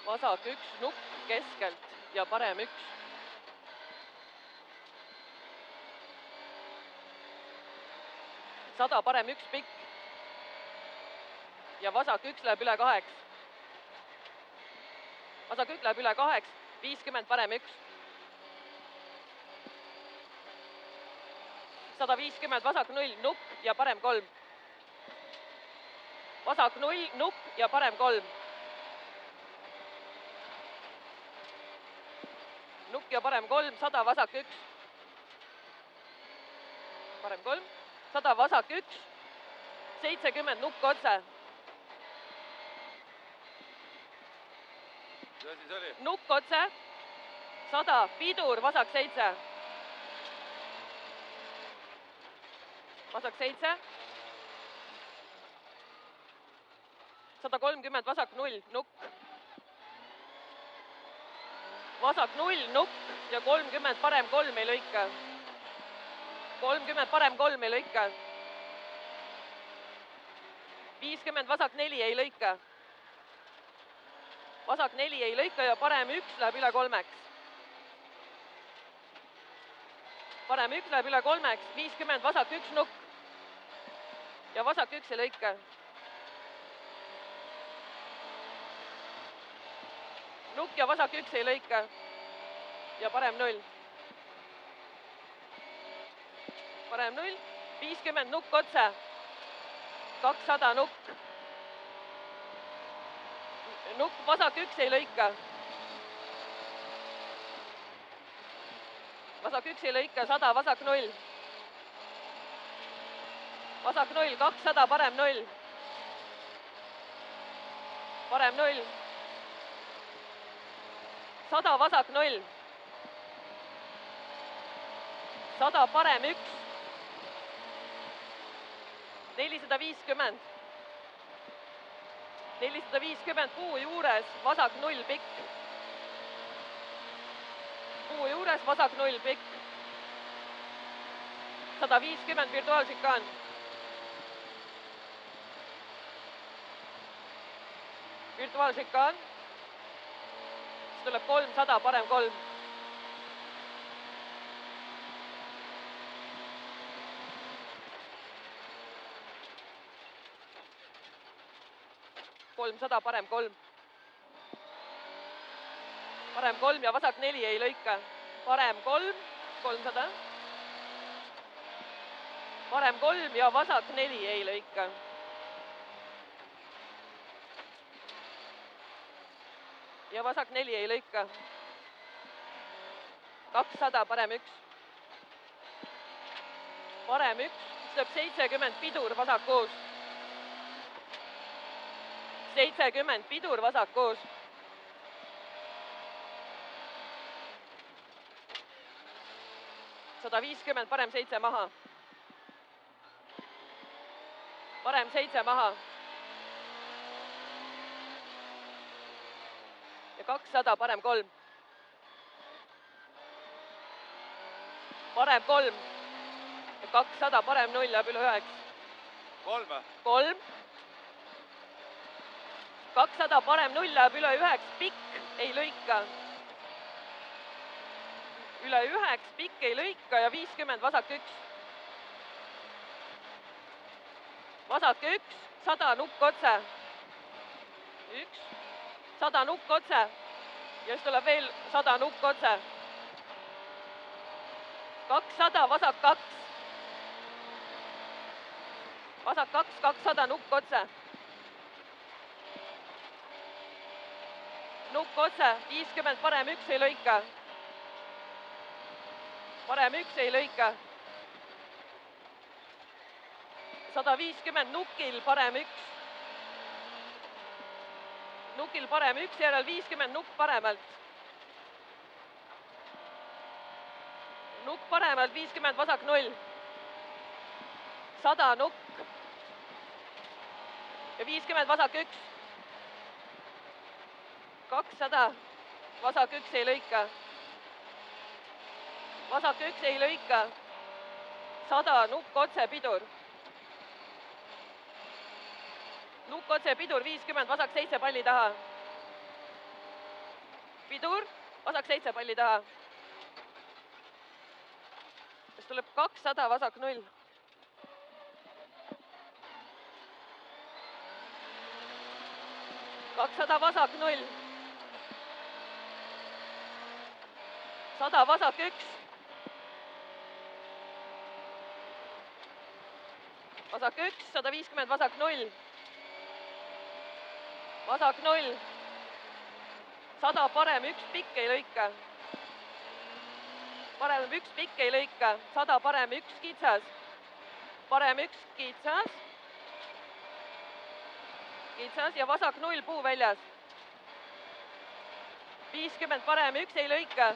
vasak 1, nukk keskelt ja parem 1. Sada parem 1 pikk. Ja vasak 1 läheb üle 8. Vasak 1 läheb üle 8, 50 parem 1. 150 vasak 0, nukk ja parem 3. Vasak 0, nukk ja parem 3. Nukk ja parem 3, 100 vasak 1. Parem 3, 100 vasak 1, 70 nukk otse. Nukk otse, 100 pidur vasak 7. Vasak 7. 130 vasak 0, nukk. Vasak 0, nukk ja 30 parem 3 ei lõika. 30 parem 3 ei lõika. 50 vasak 4 ei lõika. Vasak 4 ei lõika ja parem 1 läheb üle 3. Parem 1 läheb üle 3, 50 vasak 1 nukk. Ja vasak 1 ei lõika. Nukk ja vasak 1 ei lõika. Ja parem 0. Parem 0, 50 nukk otse. 200 nukk. Nukk vasak 1 ei lõika. Vasak 1 ei lõika, 100 vasak 0. Vasak 0, 200 parem 0. Parem 0. 100 vasak 0. 100 parem 1. 450. 450 puu juures, vasak 0 pikk. Puu juures, vasak 0 pikk. 150 virtuaalšikaan. Virtuaalšikaan. Siis tuleb 300, parem 3. 300, parem 3. Parem 3 ja vasak 4 ei lõika. Parem 3, 300. Parem 3 ja vasak 4 ei lõika. Ja vasak 4 ei lõika. 200, parem 1. Parem 1, siis tuleb 70 pidur vasak koos. 70 pidur vasak koos. Sada 50, parem 7 maha. Parem 7 maha. Ja 200, parem 3. Parem 3. Ja 200, parem 0 läheb üle 9. 3. 3. 200 parem 0 läheb üle 9, pikk ei lõika. Üle 9, pikk ei lõika ja 50 vasak 1. Vasak 1, 100 nukk otse. 1, 100 nukk otse. Ja siis tuleb veel 100 nukk otse. 200, vasak 2. Vasak 2, 200 nukk otse. Nukk otse, 50 parem 1 ei lõika. Parem 1 ei lõika. 150 nukil parem 1. Nukil parem 1, järel 50 nukk paremalt. Nukk paremalt, 50 vasak 0. 100 nukk. Ja 50 vasak 1. 200, vasak 1 ei lõika. Vasak 1 ei lõika. 100, nukk otse, pidur. Nukk otse, pidur, 50, vasak 7 palli taha. pidur, vasak 7 palli taha. siis tuleb 200, vasak 0. kakssada vasak 0. 100 vasak 1. vasak 1, 150 vasak 0. vasak 0. 100 parem, 1 pikk ei lõika. parem 1 pikk ei lõika. 100 parem, 1 kitsas. parem 1 kitsas. kitsas ja vasak 0 puu väljas. 50 parem, 1 ei lõika.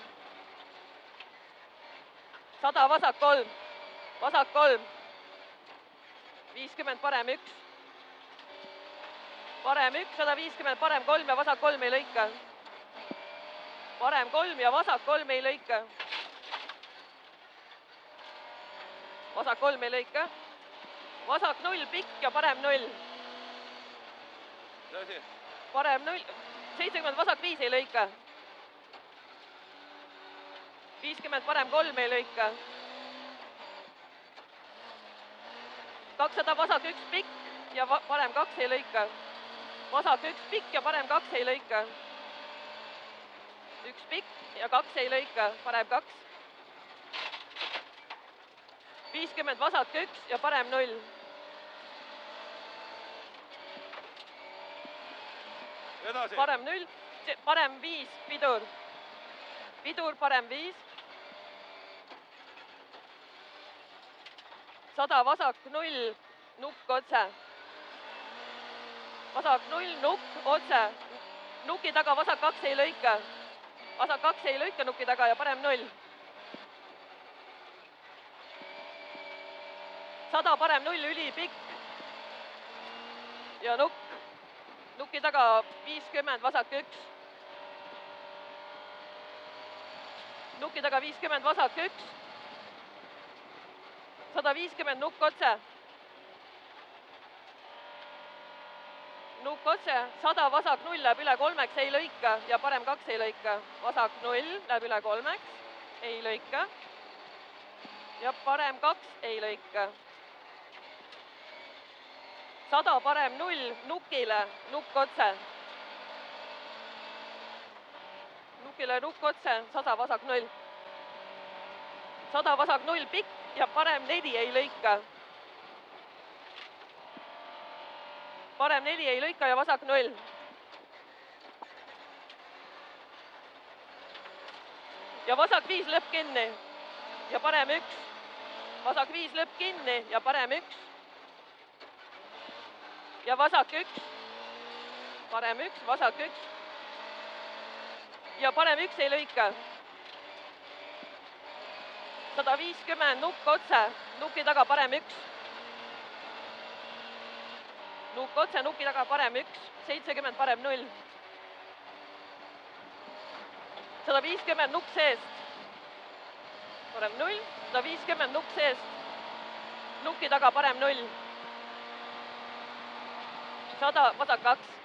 100 vasak 3. vasak 3. 50 parem 1. parem 1, 150 parem 3 ja vasak 3 ei lõika. parem 3 ja vasak 3 ei lõika. vasak 3 ei lõika. vasak 0 pikk ja parem 0. parem 0, 70 vasak 5 ei lõika. 50 parem 3 ei lõika. 200 vasak 1 pikk ja parem 2 ei lõika. vasak 1 pikk ja parem 2 ei lõika. 1 pikk ja 2 ei lõika, parem 2. 50 vasak 1 ja parem 0. parem 0, parem 5, pidur. pidur, parem 5. 100 vasak 0, nukk otse. vasak 0, nukk otse. nuki taga vasak 2 ei lõika. vasak 2 ei lõika nuki taga ja parem 0. 100 parem 0, ülipikk. ja nukk. nuki taga 50, vasak 1. nuki taga 50, vasak 1. 150, nukk otse. nukk otse, 100 vasak 0 läheb üle 3-ks, ei lõika ja parem 2 ei lõika. vasak 0 läheb üle 3-ks, ei lõika. ja parem 2 ei lõika. 100 parem 0, nukile, nukk otse. nukile nukk otse, 100 vasak 0. 100 vasak 0 pikk ja parem 4 ei lõika. parem 4 ei lõika ja vasak 0. ja vasak 5 lõpp kinni ja parem 1. vasak 5 lõpp kinni ja parem 1. ja vasak 1. parem 1, vasak 1. ja parem 1 ei lõika. 150, nukk otse, nuki taga parem 1. nukk otse, nuki taga parem 1. 70 parem 0. 150 nukk seest. parem 0. 150 nukk seest. nuki taga parem 0. 100 vasak 2.